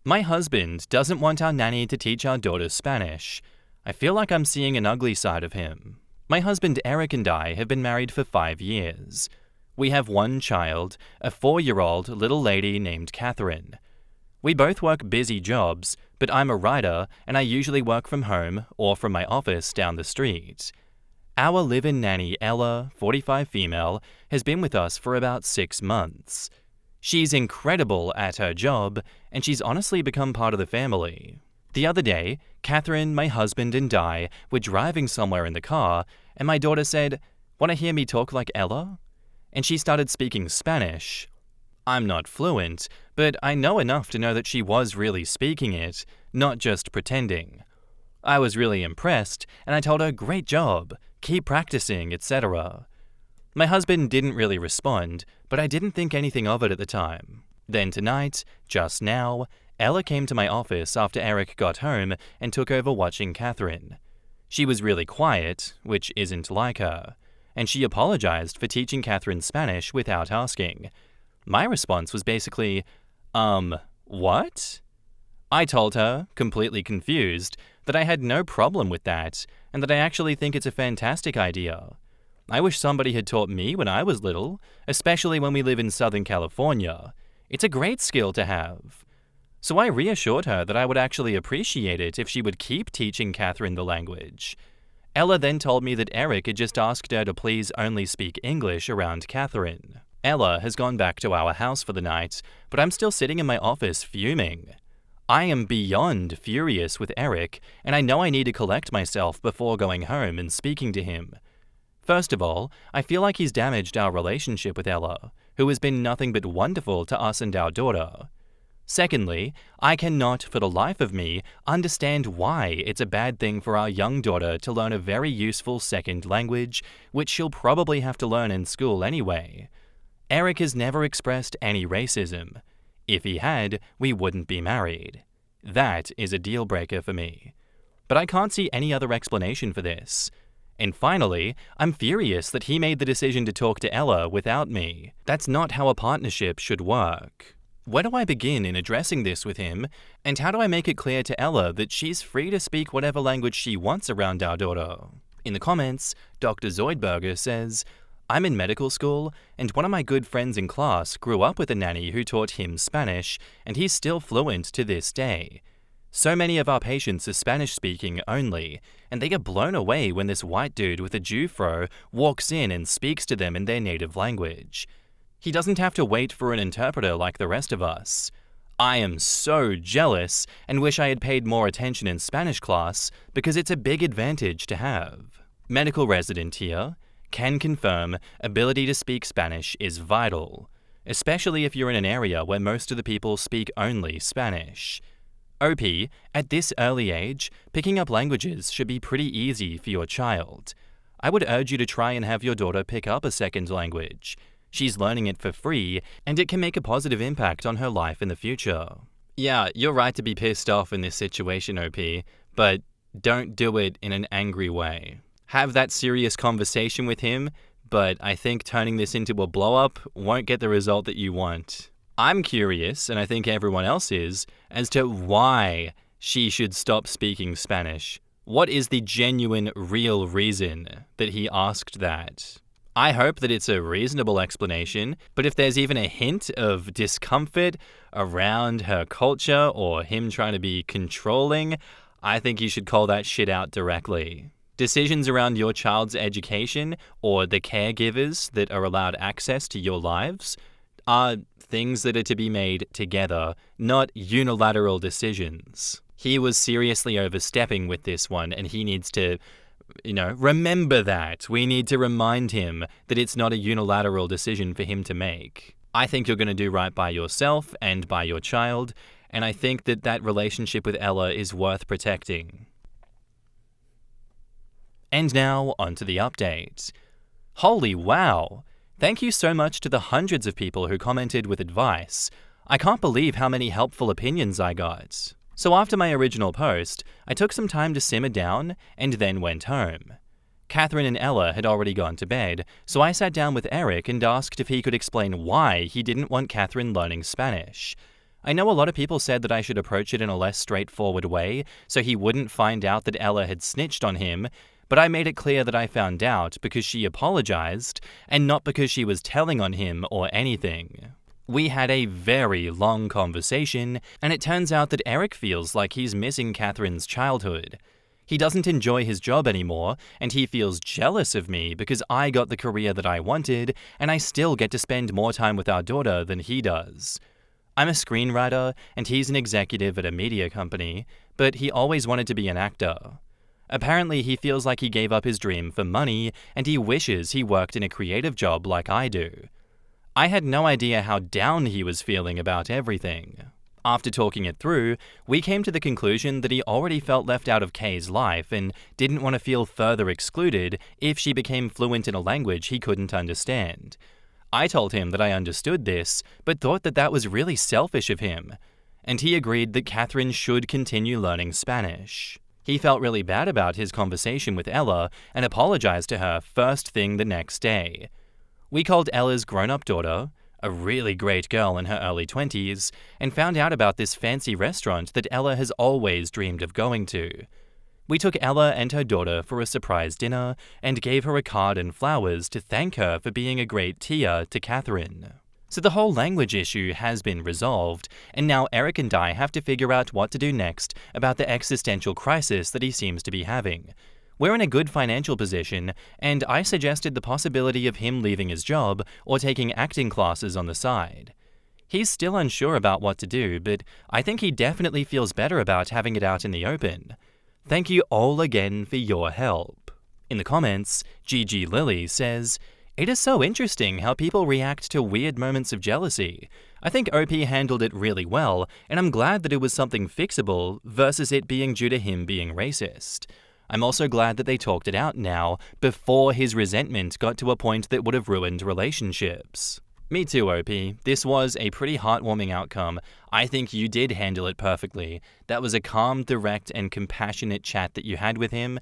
My husband doesn't want our nanny to teach our daughter Spanish. I feel like I'm seeing an ugly side of him. My husband Eric and I have been married for 5 years. We have one child, a 4-year-old little lady named Catherine. We both work busy jobs, but I'm a writer and I usually work from home or from my office down the street. Our live-in nanny, Ella, 45 female, has been with us for about 6 months. She's incredible at her job, and she's honestly become part of the family. The other day, Catherine, my husband, and I were driving somewhere in the car, and my daughter said, "Want to hear me talk like Ella?" And she started speaking Spanish. I'm not fluent, but I know enough to know that she was really speaking it, not just pretending. I was really impressed, and I told her, "Great job, keep practicing, etc." My husband didn't really respond, but I didn't think anything of it at the time. Then tonight, just now, Ella came to my office after Eric got home and took over watching Catherine. She was really quiet, which isn't like her, and she apologized for teaching Catherine Spanish without asking. My response was basically, what? I told her, completely confused, that I had no problem with that, and that I actually think it's a fantastic idea. I wish somebody had taught me when I was little, especially when we live in Southern California. It's a great skill to have. So I reassured her that I would actually appreciate it if she would keep teaching Catherine the language. Ella then told me that Eric had just asked her to please only speak English around Catherine. Ella has gone back to our house for the night, but I'm still sitting in my office fuming. I am beyond furious with Eric, and I know I need to collect myself before going home and speaking to him. First of all, I feel like he's damaged our relationship with Ella, who has been nothing but wonderful to us and our daughter. Secondly, I cannot for the life of me understand why it's a bad thing for our young daughter to learn a very useful second language, which she'll probably have to learn in school anyway. Eric has never expressed any racism. If he had, we wouldn't be married. That is a deal breaker for me. But I can't see any other explanation for this. And finally, I'm furious that he made the decision to talk to Ella without me. That's not how a partnership should work. Where do I begin in addressing this with him, and how do I make it clear to Ella that she's free to speak whatever language she wants around our daughter? In the comments, Dr. Zoidberger says, "I'm in medical school, and one of my good friends in class grew up with a nanny who taught him Spanish, and he's still fluent to this day. So many of our patients are Spanish-speaking only, and they get blown away when this white dude with a Jew fro walks in and speaks to them in their native language. He doesn't have to wait for an interpreter like the rest of us. I am so jealous and wish I had paid more attention in Spanish class because it's a big advantage to have." Medical resident here. Can confirm ability to speak Spanish is vital, especially if you're in an area where most of the people speak only Spanish. OP, at this early age, picking up languages should be pretty easy for your child. I would urge you to try and have your daughter pick up a second language. She's learning it for free, and it can make a positive impact on her life in the future. Yeah, you're right to be pissed off in this situation, OP, but don't do it in an angry way. Have that serious conversation with him, but I think turning this into a blow-up won't get the result that you want. I'm curious, and I think everyone else is, as to why she should stop speaking Spanish. What is the genuine, real reason that he asked that? I hope that it's a reasonable explanation, but if there's even a hint of discomfort around her culture or him trying to be controlling, I think you should call that shit out directly. Decisions around your child's education or the caregivers that are allowed access to your lives are things that are to be made together, not unilateral decisions. He was seriously overstepping with this one, and he needs to, remember that. We need to remind him that it's not a unilateral decision for him to make. I think you're going to do right by yourself and by your child, and I think that that relationship with Ella is worth protecting. And now, onto the update. Holy wow! Thank you so much to the hundreds of people who commented with advice. I can't believe how many helpful opinions I got. So after my original post, I took some time to simmer down and then went home. Catherine and Ella had already gone to bed, so I sat down with Eric and asked if he could explain why he didn't want Catherine learning Spanish. I know a lot of people said that I should approach it in a less straightforward way so he wouldn't find out that Ella had snitched on him, but I made it clear that I found out because she apologized and not because she was telling on him or anything. We had a very long conversation, and it turns out that Eric feels like he's missing Catherine's childhood. He doesn't enjoy his job anymore, and he feels jealous of me because I got the career that I wanted, and I still get to spend more time with our daughter than he does. I'm a screenwriter, and he's an executive at a media company, but he always wanted to be an actor. Apparently, he feels like he gave up his dream for money, and he wishes he worked in a creative job like I do. I had no idea how down he was feeling about everything. After talking it through, we came to the conclusion that he already felt left out of Kay's life and didn't want to feel further excluded if she became fluent in a language he couldn't understand. I told him that I understood this, but thought that that was really selfish of him, and he agreed that Catherine should continue learning Spanish. He felt really bad about his conversation with Ella and apologized to her first thing the next day. We called Ella's grown-up daughter, a really great girl in her early 20s, and found out about this fancy restaurant that Ella has always dreamed of going to. We took Ella and her daughter for a surprise dinner and gave her a card and flowers to thank her for being a great tia to Catherine. So the whole language issue has been resolved, and now Eric and I have to figure out what to do next about the existential crisis that he seems to be having. We're in a good financial position, and I suggested the possibility of him leaving his job or taking acting classes on the side. He's still unsure about what to do, but I think he definitely feels better about having it out in the open. Thank you all again for your help. In the comments, Gigi Lily says, "It is so interesting how people react to weird moments of jealousy. I think OP handled it really well, and I'm glad that it was something fixable versus it being due to him being racist. I'm also glad that they talked it out now, before his resentment got to a point that would have ruined relationships." Me too, OP. This was a pretty heartwarming outcome. I think you did handle it perfectly. That was a calm, direct, and compassionate chat that you had with him.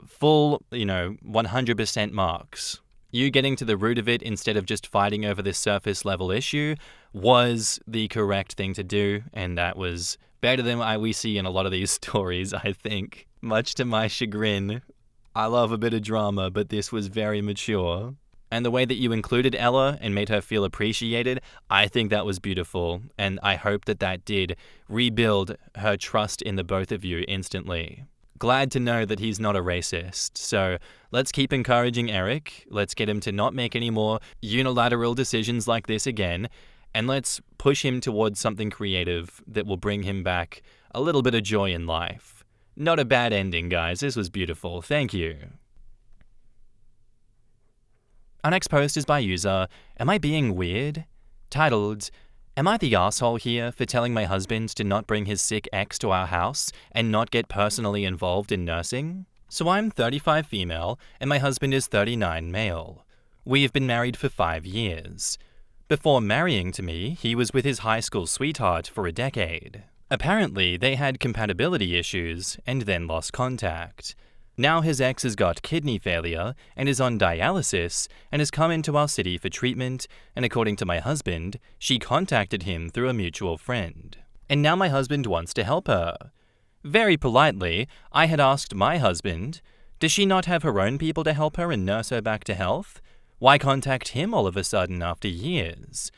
Full, 100% marks. You getting to the root of it instead of just fighting over this surface level issue was the correct thing to do, and that was better than we see in a lot of these stories, I think. Much to my chagrin. I love a bit of drama, but this was very mature. And the way that you included Ella and made her feel appreciated, I think that was beautiful, and I hope that that did rebuild her trust in the both of you instantly. Glad to know that he's not a racist, so let's keep encouraging Eric, let's get him to not make any more unilateral decisions like this again, and let's push him towards something creative that will bring him back a little bit of joy in life. Not a bad ending, guys. This was beautiful. Thank you. Our next post is by user, Am I Being Weird? Titled, Am I the asshole here for telling my husband to not bring his sick ex to our house and not get personally involved in nursing? So I'm 35 female and my husband is 39 male. We have been married for 5 years. Before marrying to me, he was with his high school sweetheart for a decade. Apparently, they had compatibility issues and then lost contact. Now his ex has got kidney failure and is on dialysis and has come into our city for treatment, and according to my husband, she contacted him through a mutual friend. And now my husband wants to help her. Very politely, I had asked my husband, does she not have her own people to help her and nurse her back to health? Why contact him all of a sudden after years?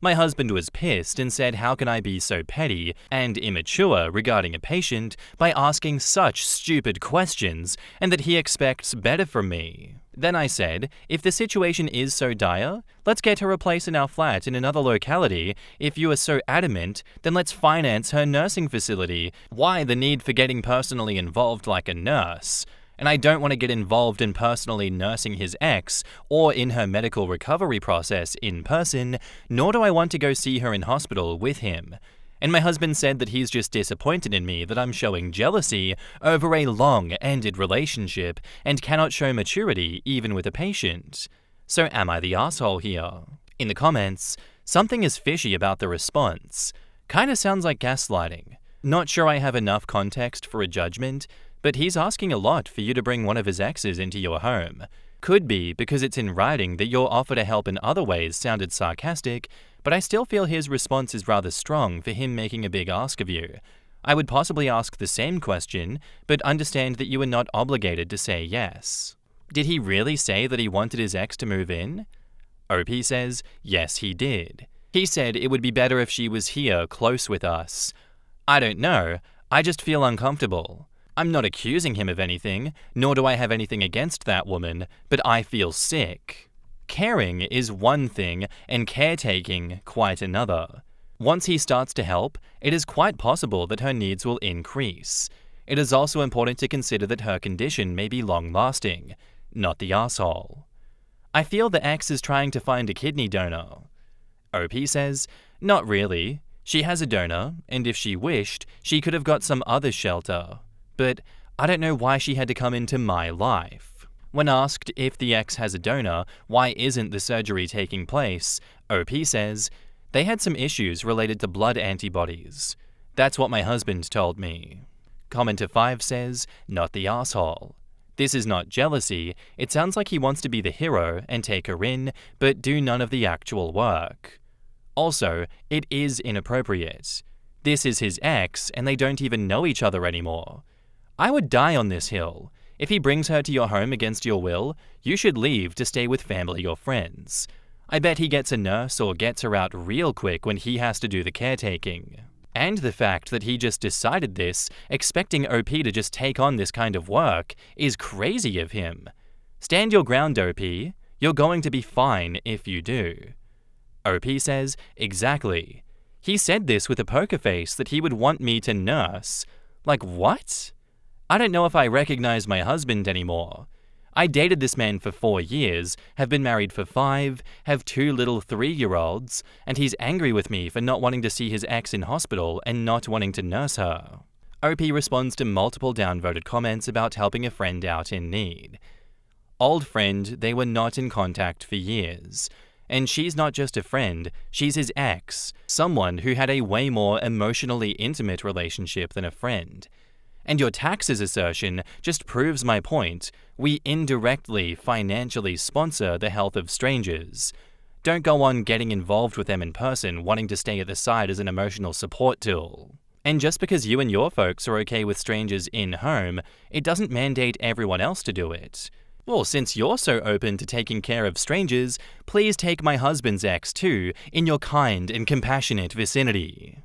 My husband was pissed and said how can I be so petty and immature regarding a patient by asking such stupid questions, and that he expects better from me. Then I said, if the situation is so dire, let's get her a place in our flat in another locality. If you are so adamant, then let's finance her nursing facility. Why the need for getting personally involved like a nurse? And I don't want to get involved in personally nursing his ex or in her medical recovery process in person, nor do I want to go see her in hospital with him. And my husband said that he's just disappointed in me that I'm showing jealousy over a long-ended relationship and cannot show maturity even with a patient. So am I the asshole here? In the comments, something is fishy about the response. Kinda sounds like gaslighting. Not sure I have enough context for a judgment, but he's asking a lot for you to bring one of his exes into your home. Could be because it's in writing that your offer to help in other ways sounded sarcastic, but I still feel his response is rather strong for him making a big ask of you. I would possibly ask the same question, but understand that you are not obligated to say yes. Did he really say that he wanted his ex to move in? OP says, yes, he did. He said it would be better if she was here, close with us. I don't know, I just feel uncomfortable. I'm not accusing him of anything, nor do I have anything against that woman, but I feel sick. Caring is one thing, and caretaking quite another. Once he starts to help, it is quite possible that her needs will increase. It is also important to consider that her condition may be long-lasting, not the asshole. I feel the ex is trying to find a kidney donor. OP says, not really. She has a donor, and if she wished, she could have got some other shelter. But I don't know why she had to come into my life. When asked if the ex has a donor, why isn't the surgery taking place, OP says, they had some issues related to blood antibodies. That's what my husband told me. Commenter 5 says, not the asshole. This is not jealousy, it sounds like he wants to be the hero and take her in, but do none of the actual work. Also, it is inappropriate. This is his ex, and they don't even know each other anymore. I would die on this hill. If he brings her to your home against your will, you should leave to stay with family or friends. I bet he gets a nurse or gets her out real quick when he has to do the caretaking. And the fact that he just decided this, expecting OP to just take on this kind of work, is crazy of him. Stand your ground, OP. You're going to be fine if you do. OP says, exactly. He said this with a poker face that he would want me to nurse. Like, what? I don't know if I recognize my husband anymore. I dated this man for 4 years, have been married for 5, have 2 little 3-year-olds, and he's angry with me for not wanting to see his ex in hospital and not wanting to nurse her. OP responds to multiple downvoted comments about helping a friend out in need. Old friend, they were not in contact for years. And she's not just a friend, she's his ex, someone who had a way more emotionally intimate relationship than a friend. And your taxes assertion just proves my point. We indirectly, financially sponsor the health of strangers. Don't go on getting involved with them in person, wanting to stay at the side as an emotional support tool. And just because you and your folks are okay with strangers in-home, it doesn't mandate everyone else to do it. Well, since you're so open to taking care of strangers, please take my husband's ex too, in your kind and compassionate vicinity.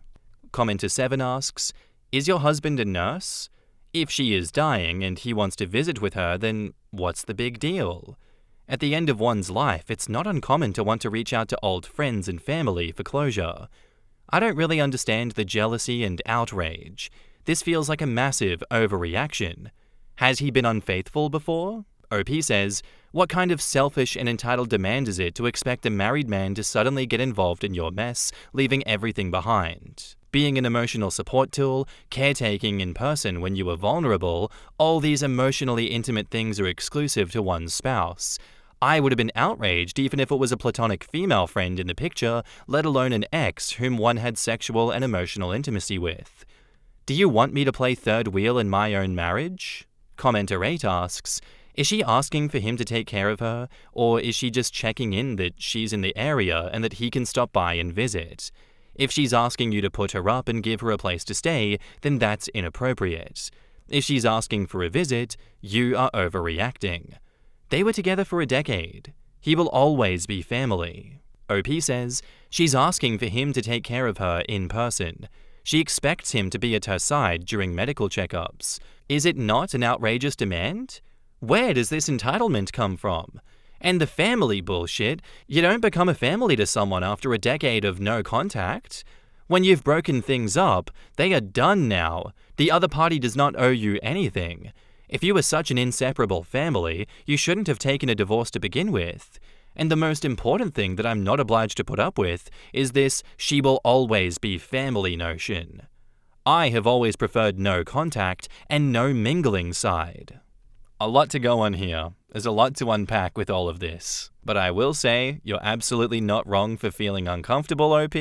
Commenter 7 asks, is your husband a nurse? If she is dying and he wants to visit with her, then what's the big deal? At the end of one's life, it's not uncommon to want to reach out to old friends and family for closure. I don't really understand the jealousy and outrage. This feels like a massive overreaction. Has he been unfaithful before? OP says, what kind of selfish and entitled demand is it to expect a married man to suddenly get involved in your mess, leaving everything behind? Being an emotional support tool, caretaking in person when you are vulnerable, all these emotionally intimate things are exclusive to one's spouse. I would have been outraged even if it was a platonic female friend in the picture, let alone an ex whom one had sexual and emotional intimacy with. Do you want me to play third wheel in my own marriage? Commenter 8 asks, is she asking for him to take care of her, or is she just checking in that she's in the area and that he can stop by and visit? If she's asking you to put her up and give her a place to stay, then that's inappropriate. If she's asking for a visit, you are overreacting. They were together for a decade. He will always be family. OP says, she's asking for him to take care of her in person. She expects him to be at her side during medical checkups. Is it not an outrageous demand? Where does this entitlement come from? And the family bullshit, you don't become a family to someone after a decade of no contact. When you've broken things up, they are done now. The other party does not owe you anything. If you were such an inseparable family, you shouldn't have taken a divorce to begin with. And the most important thing that I'm not obliged to put up with is this she will always be family notion. I have always preferred no contact and no mingling side. A lot to go on here. There's a lot to unpack with all of this. But I will say, you're absolutely not wrong for feeling uncomfortable, OP.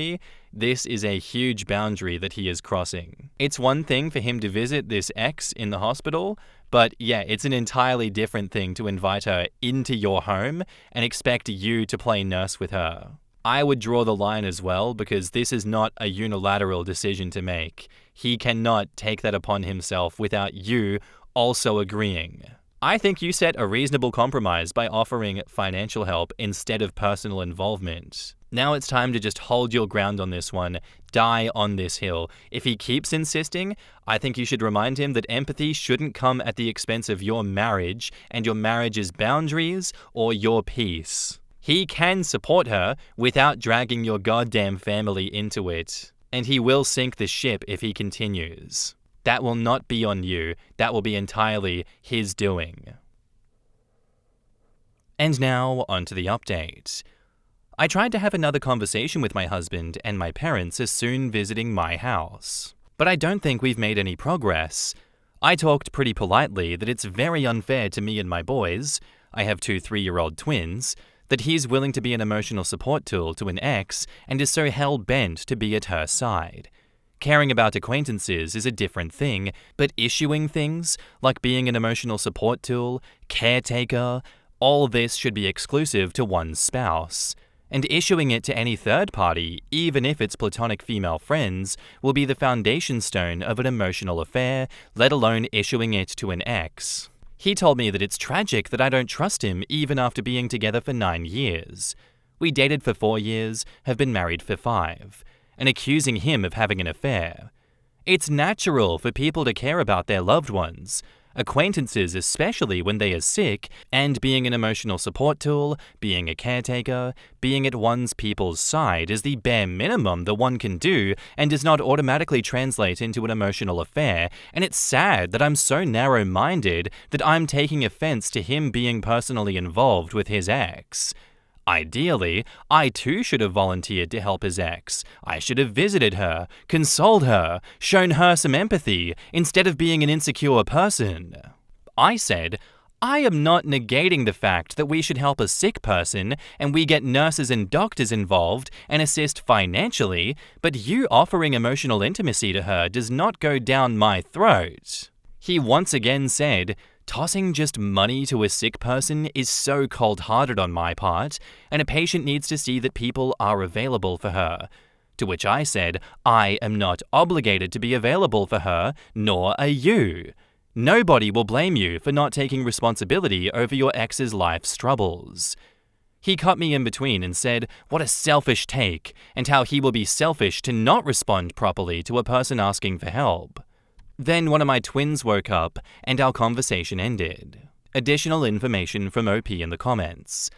This is a huge boundary that he is crossing. It's one thing for him to visit this ex in the hospital, but yeah, it's an entirely different thing to invite her into your home and expect you to play nurse with her. I would draw the line as well, because this is not a unilateral decision to make. He cannot take that upon himself without you also agreeing. I think you set a reasonable compromise by offering financial help instead of personal involvement. Now it's time to just hold your ground on this one, die on this hill. If he keeps insisting, I think you should remind him that empathy shouldn't come at the expense of your marriage and your marriage's boundaries or your peace. He can support her without dragging your goddamn family into it, and he will sink the ship if he continues. That will not be on you. That will be entirely his doing. And now, on to the update. I tried to have another conversation with my husband and my parents as soon visiting my house, but I don't think we've made any progress. I talked pretty politely that it's very unfair to me and my boys, I have 2 3-year-old twins, that he's willing to be an emotional support tool to an ex and is so hell-bent to be at her side. Caring about acquaintances is a different thing, but issuing things, like being an emotional support tool, caretaker, all this should be exclusive to one's spouse. And issuing it to any third party, even if it's platonic female friends, will be the foundation stone of an emotional affair, let alone issuing it to an ex. He told me that it's tragic that I don't trust him even after being together for 9 years. We dated for 4 years, have been married for 5. And accusing him of having an affair. It's natural for people to care about their loved ones, acquaintances especially when they are sick, and being an emotional support tool, being a caretaker, being at one's people's side is the bare minimum that one can do and does not automatically translate into an emotional affair, and it's sad that I'm so narrow-minded that I'm taking offense to him being personally involved with his ex. Ideally, I too should have volunteered to help his ex. I should have visited her, consoled her, shown her some empathy, instead of being an insecure person. I said, I am not negating the fact that we should help a sick person and we get nurses and doctors involved and assist financially, but you offering emotional intimacy to her does not go down my throat. He once again said, tossing just money to a sick person is so cold-hearted on my part, and a patient needs to see that people are available for her. To which I said, I am not obligated to be available for her, nor are you. Nobody will blame you for not taking responsibility over your ex's life's troubles. He cut me in between and said, what a selfish take, and how he will be selfish to not respond properly to a person asking for help. Then one of my twins woke up, and our conversation ended. Additional information from OP in the comments.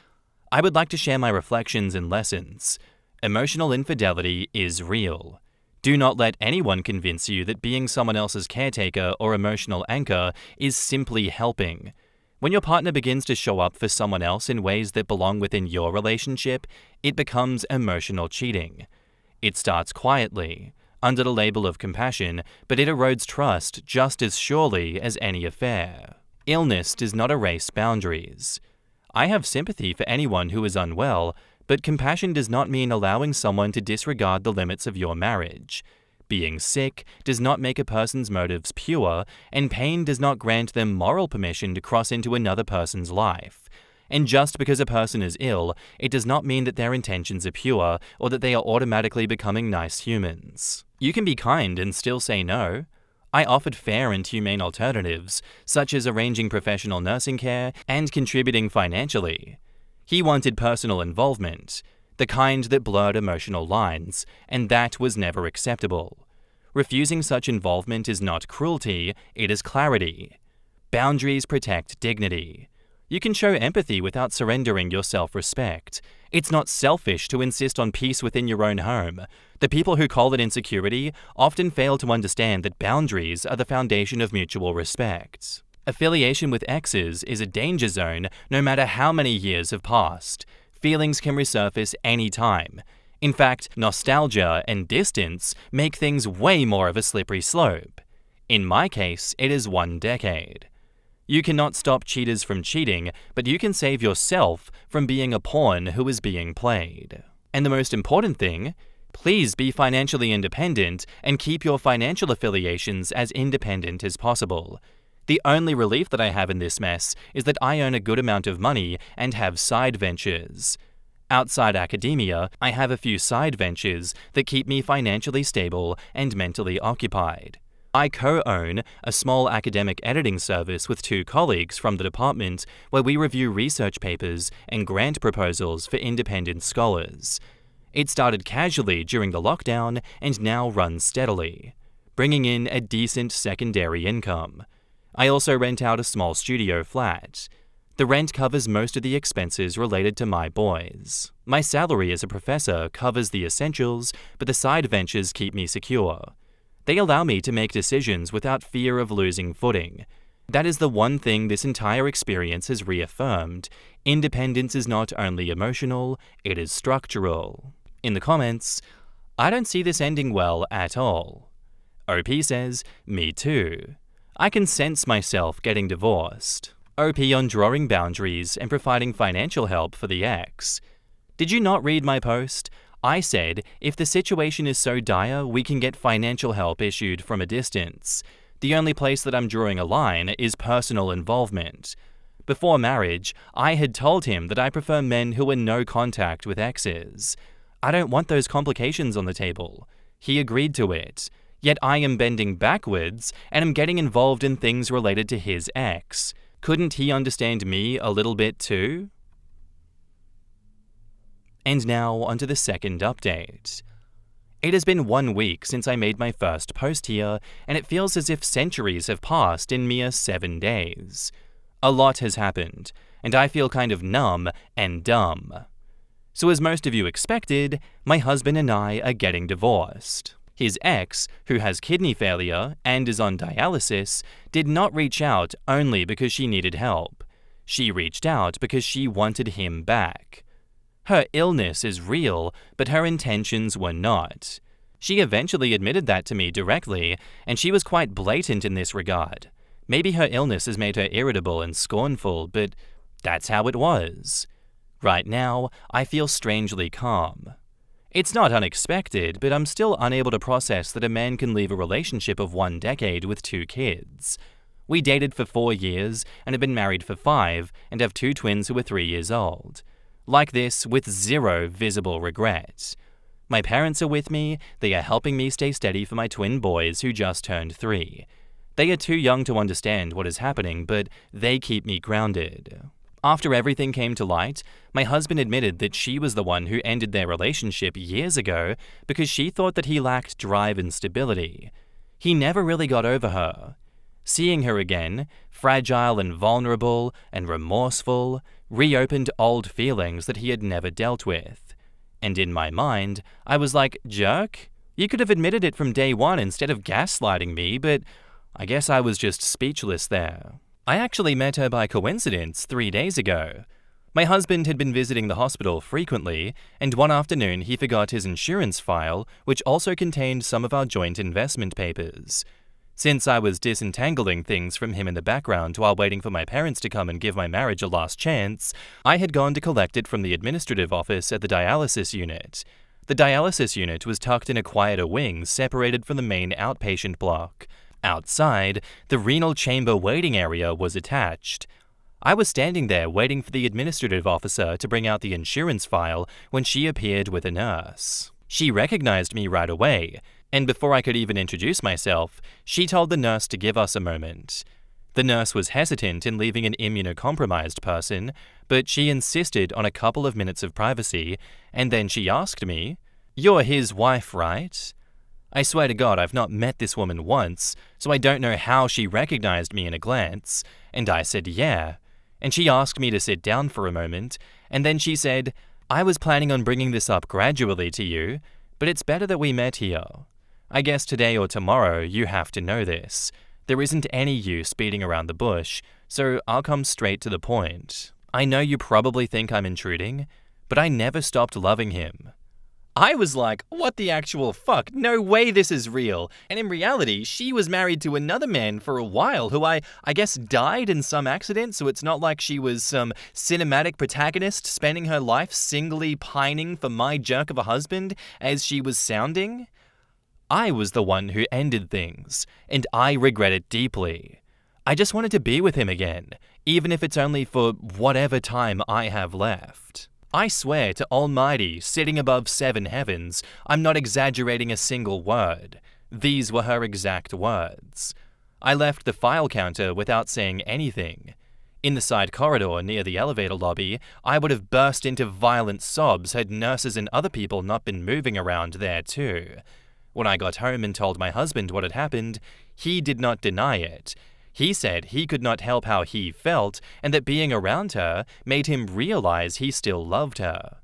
I would like to share my reflections and lessons. Emotional infidelity is real. Do not let anyone convince you that being someone else's caretaker or emotional anchor is simply helping. When your partner begins to show up for someone else in ways that belong within your relationship, it becomes emotional cheating. It starts quietly, under the label of compassion, but it erodes trust just as surely as any affair. Illness does not erase boundaries. I have sympathy for anyone who is unwell, but compassion does not mean allowing someone to disregard the limits of your marriage. Being sick does not make a person's motives pure, and pain does not grant them moral permission to cross into another person's life. And just because a person is ill, it does not mean that their intentions are pure or that they are automatically becoming nice humans. You can be kind and still say no. I offered fair and humane alternatives, such as arranging professional nursing care and contributing financially. He wanted personal involvement, the kind that blurred emotional lines, and that was never acceptable. Refusing such involvement is not cruelty, it is clarity. Boundaries protect dignity. You can show empathy without surrendering your self-respect. It's not selfish to insist on peace within your own home. The people who call it insecurity often fail to understand that boundaries are the foundation of mutual respect. Affiliation with exes is a danger zone no matter how many years have passed. Feelings can resurface any time. In fact, nostalgia and distance make things way more of a slippery slope. In my case, it is 1 decade. You cannot stop cheaters from cheating, but you can save yourself from being a pawn who is being played. And the most important thing, please be financially independent and keep your financial affiliations as independent as possible. The only relief that I have in this mess is that I earn a good amount of money and have side ventures. Outside academia, I have a few side ventures that keep me financially stable and mentally occupied. I co-own a small academic editing service with 2 colleagues from the department where we review research papers and grant proposals for independent scholars. It started casually during the lockdown and now runs steadily, bringing in a decent secondary income. I also rent out a small studio flat. The rent covers most of the expenses related to my boys. My salary as a professor covers the essentials, but the side ventures keep me secure. They allow me to make decisions without fear of losing footing. That is the one thing this entire experience has reaffirmed. Independence is not only emotional, it is structural. In the comments, I don't see this ending well at all. OP says, me too. I can sense myself getting divorced. OP on drawing boundaries and providing financial help for the ex. Did you not read my post? I said, if the situation is so dire, we can get financial help issued from a distance. The only place that I'm drawing a line is personal involvement. Before marriage, I had told him that I prefer men who are no contact with exes. I don't want those complications on the table. He agreed to it. Yet I am bending backwards and am getting involved in things related to his ex. Couldn't he understand me a little bit too? And now onto the second update. It has been 1 week since I made my first post here, and it feels as if centuries have passed in mere 7 days. A lot has happened, and I feel kind of numb and dumb. So as most of you expected, my husband and I are getting divorced. His ex, who has kidney failure and is on dialysis, did not reach out only because she needed help. She reached out because she wanted him back. Her illness is real, but her intentions were not. She eventually admitted that to me directly, and she was quite blatant in this regard. Maybe her illness has made her irritable and scornful, but that's how it was. Right now, I feel strangely calm. It's not unexpected, but I'm still unable to process that a man can leave a relationship of 1 decade with 2 kids. We dated for 4 years and have been married for 5 and have 2 twins who are 3 years old. Like this, with 0 visible regret. My parents are with me, they are helping me stay steady for my twin boys who just turned 3. They are too young to understand what is happening, but they keep me grounded. After everything came to light, my husband admitted that she was the one who ended their relationship years ago because she thought that he lacked drive and stability. He never really got over her. Seeing her again, fragile and vulnerable and remorseful, reopened old feelings that he had never dealt with. And in my mind, I was like, jerk, you could have admitted it from day one instead of gaslighting me, but I guess I was just speechless there. I actually met her by coincidence 3 days ago. My husband had been visiting the hospital frequently, and one afternoon he forgot his insurance file, which also contained some of our joint investment papers. Since I was disentangling things from him in the background while waiting for my parents to come and give my marriage a last chance, I had gone to collect it from the administrative office at the dialysis unit. The dialysis unit was tucked in a quieter wing separated from the main outpatient block. Outside, the renal chamber waiting area was attached. I was standing there waiting for the administrative officer to bring out the insurance file when she appeared with a nurse. She recognized me right away, and before I could even introduce myself, she told the nurse to give us a moment. The nurse was hesitant in leaving an immunocompromised person, but she insisted on a couple of minutes of privacy, and then she asked me, "You're his wife, right?" I swear to God I've not met this woman once, so I don't know how she recognized me in a glance, and I said yeah. And she asked me to sit down for a moment, and then she said, "I was planning on bringing this up gradually to you, but it's better that we met here. I guess today or tomorrow you have to know this. There isn't any use beating around the bush, so I'll come straight to the point. I know you probably think I'm intruding, but I never stopped loving him. I was like, what the actual fuck? No way this is real. And in reality, she was married to another man for a while who I guess died in some accident, so it's not like she was some cinematic protagonist spending her life singly pining for my jerk of a husband as she was sounding. I was the one who ended things, and I regret it deeply. I just wanted to be with him again, even if it's only for whatever time I have left. I swear to Almighty, sitting above 7 heavens, I'm not exaggerating a single word. These were her exact words. I left the file counter without saying anything. In the side corridor near the elevator lobby, I would have burst into violent sobs had nurses and other people not been moving around there too. When I got home and told my husband what had happened, he did not deny it. He said he could not help how he felt, and that being around her made him realize he still loved her.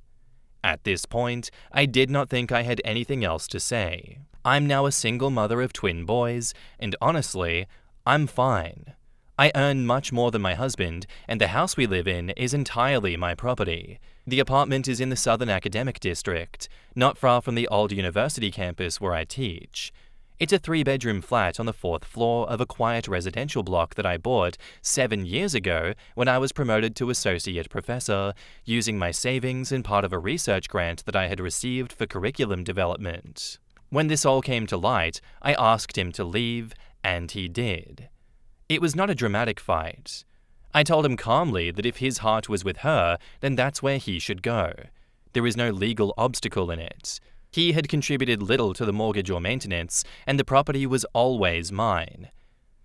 At this point, I did not think I had anything else to say. I'm now a single mother of twin boys, and honestly, I'm fine. I earn much more than my husband, and the house we live in is entirely my property. The apartment is in the Southern Academic District, not far from the old university campus where I teach. It's a 3-bedroom flat on the 4th floor of a quiet residential block that I bought 7 years ago when I was promoted to associate professor, using my savings and part of a research grant that I had received for curriculum development. When this all came to light, I asked him to leave, and he did. It was not a dramatic fight. I told him calmly that if his heart was with her, then that's where he should go. There is no legal obstacle in it. He had contributed little to the mortgage or maintenance, and the property was always mine.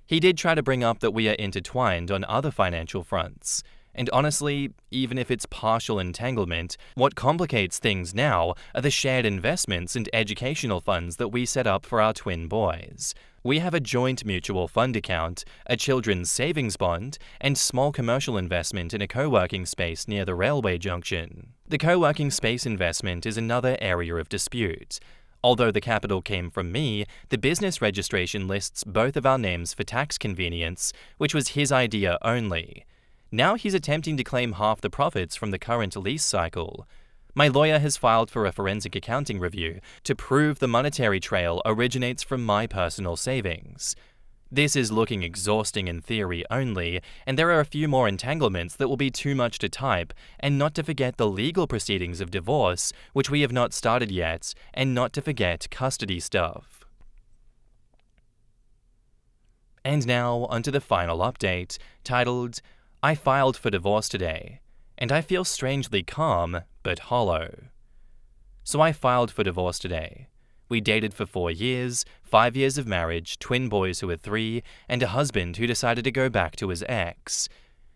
He did try to bring up that we are intertwined on other financial fronts, and honestly, even if it's partial entanglement, what complicates things now are the shared investments and educational funds that we set up for our twin boys. We have a joint mutual fund account, a children's savings bond, and small commercial investment in a co-working space near the railway junction. The co-working space investment is another area of dispute. Although the capital came from me, the business registration lists both of our names for tax convenience, which was his idea only. Now he's attempting to claim half the profits from the current lease cycle. My lawyer has filed for a forensic accounting review to prove the monetary trail originates from my personal savings. This is looking exhausting in theory only, and there are a few more entanglements that will be too much to type, and not to forget the legal proceedings of divorce, which we have not started yet, and not to forget custody stuff. And now onto the final update, titled, I filed for divorce today, and I feel strangely calm, but hollow. So I filed for divorce today. We dated for 4 years, 5 years of marriage, twin boys who are 3, and a husband who decided to go back to his ex.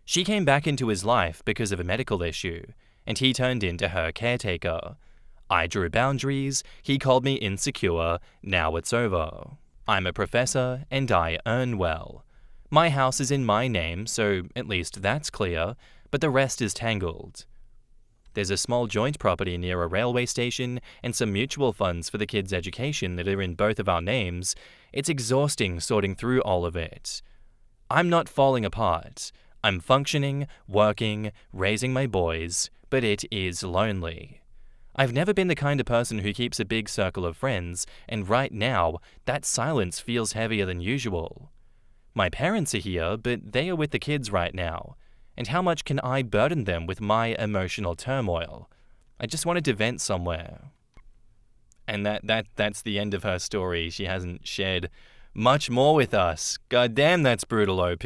She came back into his life because of a medical issue, and he turned into her caretaker. I drew boundaries, he called me insecure, now it's over. I'm a professor, and I earn well. My house is in my name, so at least that's clear, but the rest is tangled. There's a small joint property near a railway station and some mutual funds for the kids' education that are in both of our names. It's exhausting sorting through all of it. I'm not falling apart. I'm functioning, working, raising my boys, but it is lonely. I've never been the kind of person who keeps a big circle of friends, and right now, that silence feels heavier than usual. My parents are here, but they are with the kids right now. And how much can I burden them with my emotional turmoil? I just wanted to vent somewhere. And that's the end of her story. She hasn't shared much more with us. God damn, that's brutal, OP.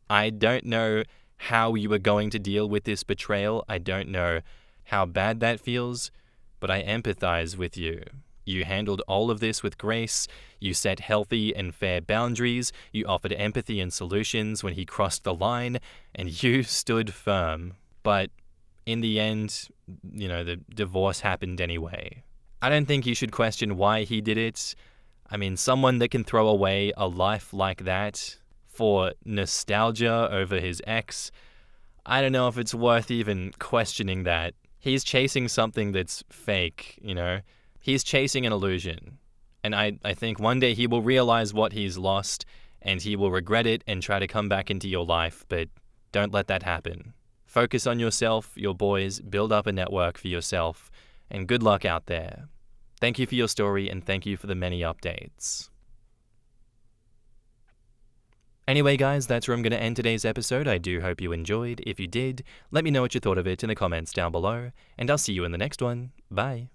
I don't know how you are going to deal with this betrayal. I don't know how bad that feels, but I empathize with you. You handled all of this with grace, you set healthy and fair boundaries, you offered empathy and solutions when he crossed the line, and you stood firm. But in the end, the divorce happened anyway. I don't think you should question why he did it. I mean, someone that can throw away a life like that for nostalgia over his ex, I don't know if it's worth even questioning that. He's chasing something that's fake, He's chasing an illusion, and I think one day he will realize what he's lost, and he will regret it and try to come back into your life, but don't let that happen. Focus on yourself, your boys, build up a network for yourself, and good luck out there. Thank you for your story and thank you for the many updates. Anyway, guys, that's where I'm going to end today's episode. I do hope you enjoyed. If you did, let me know what you thought of it in the comments down below, and I'll see you in the next one. Bye.